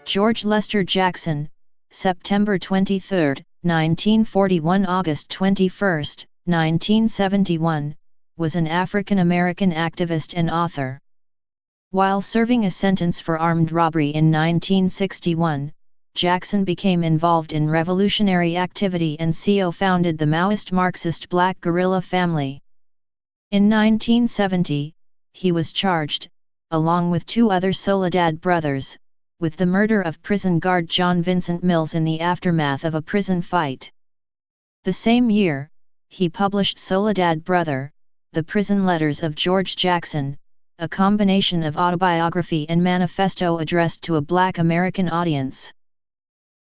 George Lester Jackson, September 23, 1941 – August 21, 1971, was an African-American activist and author. While serving a sentence for armed robbery in 1961, Jackson became involved in revolutionary activity and co-founded the Maoist-Marxist Black Guerrilla Family. In 1970, he was charged, along with two other Soledad brothers, with the murder of prison guard John Vincent Mills in the aftermath of a prison fight. The same year, he published Soledad Brother, The Prison Letters of George Jackson, a combination of autobiography and manifesto addressed to a Black American audience.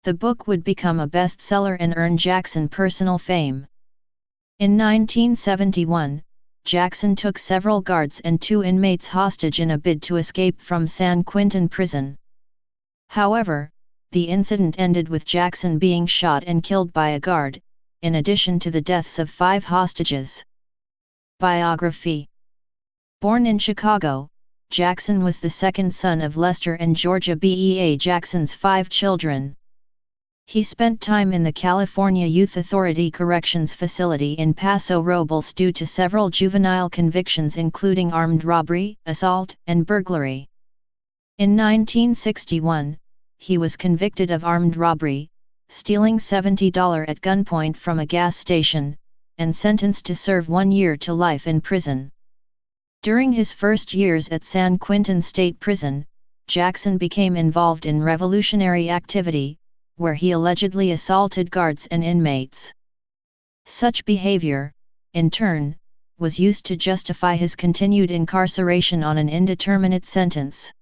The book would become a bestseller and earn Jackson personal fame. In 1971, Jackson took several guards and two inmates hostage in a bid to escape from San Quentin Prison. However, the incident ended with Jackson being shot and killed by a guard, in addition to the deaths of 5 hostages. Biography. Born in Chicago, Jackson was the second son of Lester and Georgia Bea Jackson's 5 children. He spent time in the California Youth Authority Corrections Facility in Paso Robles due to several juvenile convictions including armed robbery, assault, and burglary. In 1961, he was convicted of armed robbery, stealing $70 at gunpoint from a gas station, and sentenced to serve 1 year to life in prison. During his first years at San Quentin State Prison, Jackson became involved in revolutionary activity, where he allegedly assaulted guards and inmates. Such behavior, in turn, was used to justify his continued incarceration on an indeterminate sentence.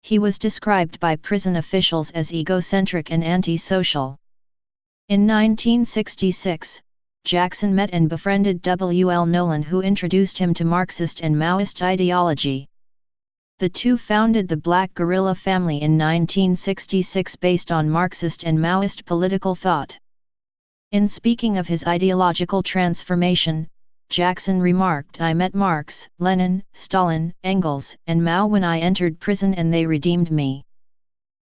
He was described by prison officials as egocentric and antisocial. In 1966, Jackson met and befriended W. L. Nolan, who introduced him to Marxist and Maoist ideology. The two founded the Black Guerrilla Family in 1966 based on Marxist and Maoist political thought. In speaking of his ideological transformation, Jackson remarked, "I met Marx, Lenin, Stalin, Engels, and Mao when I entered prison and they redeemed me."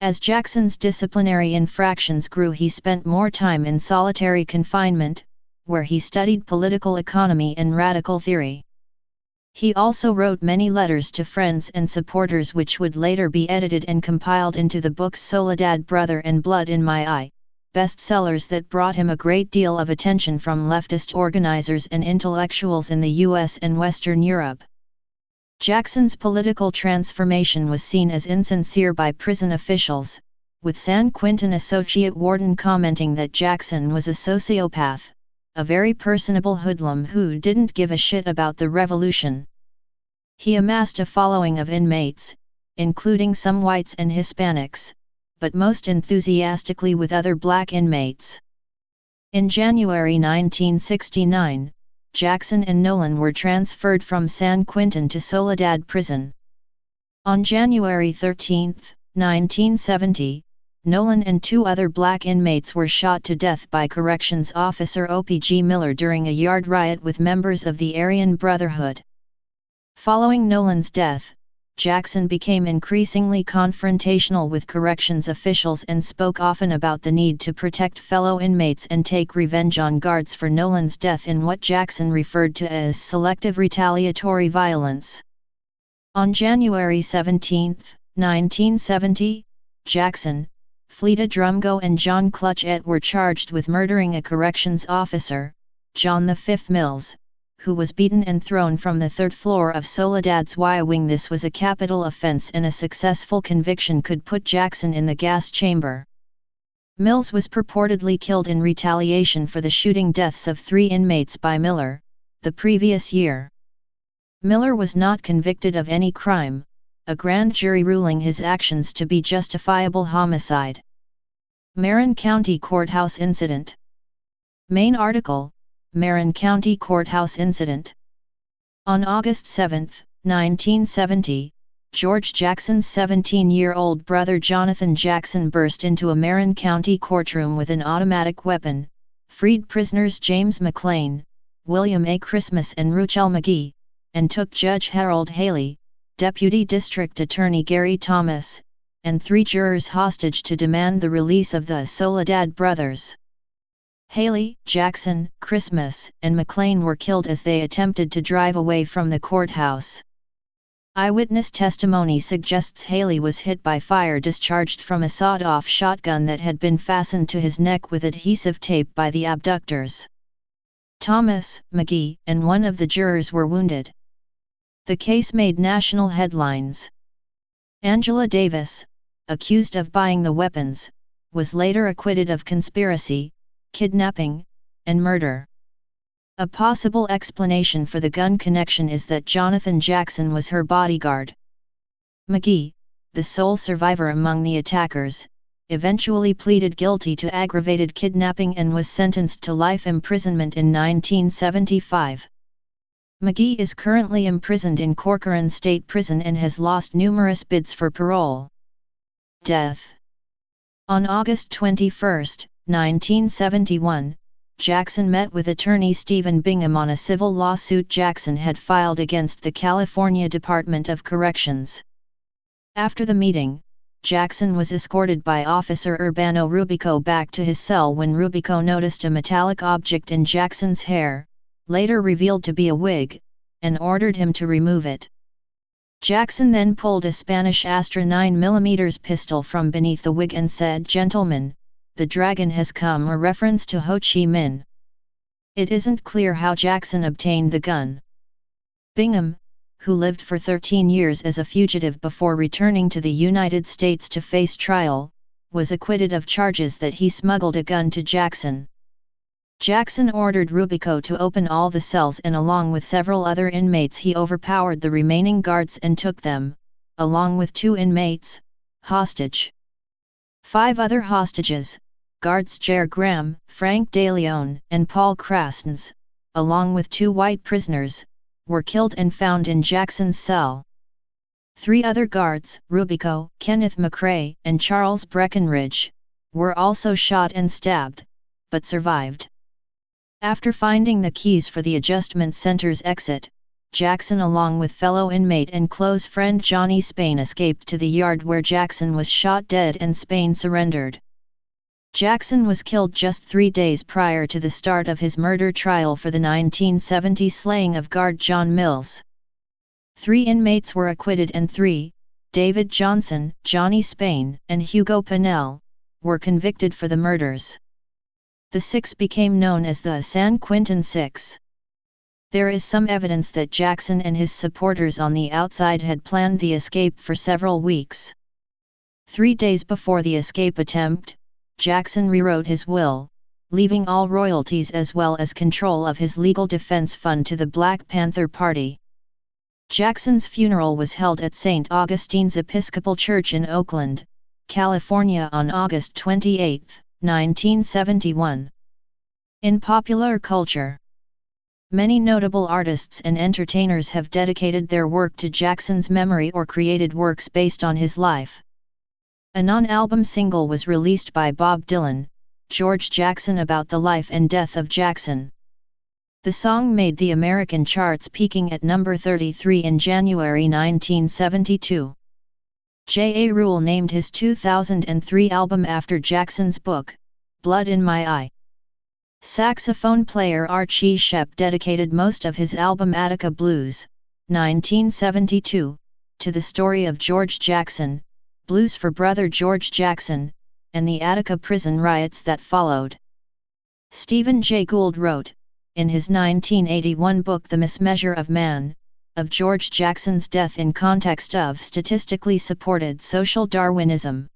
As Jackson's disciplinary infractions grew, he spent more time in solitary confinement, where he studied political economy and radical theory. He also wrote many letters to friends and supporters which would later be edited and compiled into the books Soledad Brother and Blood in My Eye, bestsellers that brought him a great deal of attention from leftist organizers and intellectuals in the US and Western Europe. Jackson's political transformation was seen as insincere by prison officials, with San Quentin associate warden commenting that Jackson was a sociopath, a very personable hoodlum who didn't give a shit about the revolution. He amassed a following of inmates, including some whites and Hispanics, but most enthusiastically with other Black inmates. In January 1969, Jackson and Nolan were transferred from San Quentin to Soledad Prison. On January 13, 1970, Nolan and 2 other Black inmates were shot to death by Corrections Officer O.P.G. Miller during a yard riot with members of the Aryan Brotherhood. Following Nolan's death, Jackson became increasingly confrontational with corrections officials and spoke often about the need to protect fellow inmates and take revenge on guards for Nolan's death in what Jackson referred to as selective retaliatory violence. On January 17, 1970, Jackson, Fleta Drumgo and John Clutchett were charged with murdering a corrections officer, John V. Mills, who was beaten and thrown from the 3rd floor of Soledad's Y wing. This was a capital offense and a successful conviction could put Jackson in the gas chamber. Mills was purportedly killed in retaliation for the shooting deaths of 3 inmates by Miller, the previous year. Miller was not convicted of any crime, a grand jury ruling his actions to be justifiable homicide. Marin County Courthouse Incident. Main article, Marin County Courthouse Incident. On August 7, 1970, George Jackson's 17-year-old brother Jonathan Jackson burst into a Marin County courtroom with an automatic weapon, freed prisoners James McLean, William A. Christmas and Ruchell McGee, and took Judge Harold Haley, Deputy District Attorney Gary Thomas, and 3 jurors hostage to demand the release of the Soledad Brothers. Haley, Jackson, Christmas, and McLean were killed as they attempted to drive away from the courthouse. Eyewitness testimony suggests Haley was hit by fire discharged from a sawed-off shotgun that had been fastened to his neck with adhesive tape by the abductors. Thomas, McGee, and one of the jurors were wounded. The case made national headlines. Angela Davis, accused of buying the weapons, was later acquitted of conspiracy, kidnapping, and murder. A possible explanation for the gun connection is that Jonathan Jackson was her bodyguard. McGee, the sole survivor among the attackers, eventually pleaded guilty to aggravated kidnapping and was sentenced to life imprisonment in 1975. McGee is currently imprisoned in Corcoran State Prison and has lost numerous bids for parole. Death. On August 21, 1971, Jackson met with attorney Stephen Bingham on a civil lawsuit Jackson had filed against the California Department of Corrections. After the meeting, Jackson was escorted by Officer Urbano Rubico back to his cell when Rubico noticed a metallic object in Jackson's hair, later revealed to be a wig, and ordered him to remove it. Jackson then pulled a Spanish Astra 9mm pistol from beneath the wig and said, "Gentlemen, the dragon has come," a reference to Ho Chi Minh. It isn't clear how Jackson obtained the gun. Bingham, who lived for 13 years as a fugitive before returning to the United States to face trial, was acquitted of charges that he smuggled a gun to Jackson. Jackson ordered Rubico to open all the cells and along with several other inmates he overpowered the remaining guards and took them, along with 2 inmates, hostage. 5 other hostages, guards Jer Graham, Frank DeLeon, and Paul Krastens, along with 2 white prisoners, were killed and found in Jackson's cell. 3 other guards, Rubico, Kenneth McRae, and Charles Breckenridge, were also shot and stabbed, but survived. After finding the keys for the adjustment center's exit, Jackson along with fellow inmate and close friend Johnny Spain escaped to the yard where Jackson was shot dead and Spain surrendered. Jackson was killed just 3 days prior to the start of his murder trial for the 1970 slaying of guard John Mills. 3 inmates were acquitted and 3, David Johnson, Johnny Spain, and Hugo Pinnell, were convicted for the murders. The 6 became known as the San Quentin Six. There is some evidence that Jackson and his supporters on the outside had planned the escape for several weeks. 3 days before the escape attempt, Jackson rewrote his will, leaving all royalties as well as control of his legal defense fund to the Black Panther Party. Jackson's funeral was held at St. Augustine's Episcopal Church in Oakland, California on August 28, 1971. In popular culture, many notable artists and entertainers have dedicated their work to Jackson's memory or created works based on his life. A non-album single was released by Bob Dylan, George Jackson, about the life and death of Jackson. The song made the American charts, peaking at number 33 in January 1972. J. A. Rule named his 2003 album after Jackson's book, Blood in My Eye. Saxophone player Archie Shepp dedicated most of his album Attica Blues, 1972, to the story of George Jackson, Blues for Brother George Jackson, and the Attica prison riots that followed. Stephen Jay Gould wrote, in his 1981 book The Mismeasure of Man, of George Jackson's death in context of statistically supported social Darwinism.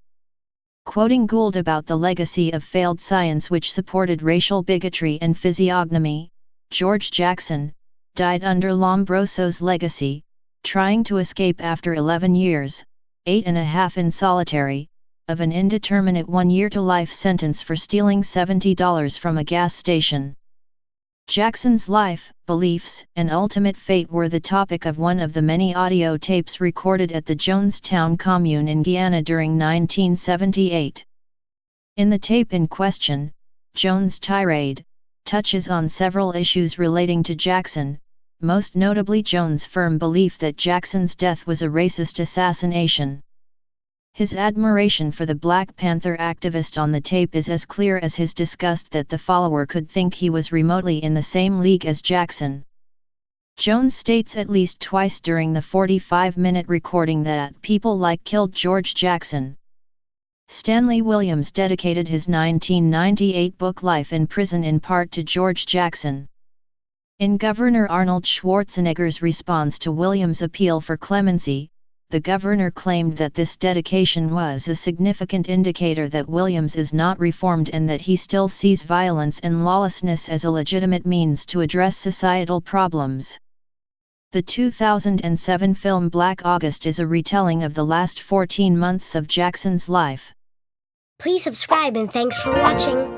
Quoting Gould about the legacy of failed science which supported racial bigotry and physiognomy, George Jackson died under Lombroso's legacy, trying to escape after 11 years, 8.5 in solitary, of an indeterminate 1-year to life sentence for stealing $70 from a gas station. Jackson's life, beliefs, and ultimate fate were the topic of one of the many audio tapes recorded at the Jonestown commune in Guyana during 1978. In the tape in question, Jones' tirade touches on several issues relating to Jackson, most notably Jones' firm belief that Jackson's death was a racist assassination. His admiration for the Black Panther activist on the tape is as clear as his disgust that the follower could think he was remotely in the same league as Jackson. Jones states at least twice during the 45-minute recording that people like killed George Jackson. Stanley Williams dedicated his 1998 book Life in Prison in part to George Jackson. In Governor Arnold Schwarzenegger's response to Williams' appeal for clemency, the governor claimed that this dedication was a significant indicator that Williams is not reformed and that he still sees violence and lawlessness as a legitimate means to address societal problems. The 2007 film Black August is a retelling of the last 14 months of Jackson's life. Please subscribe and thanks for watching.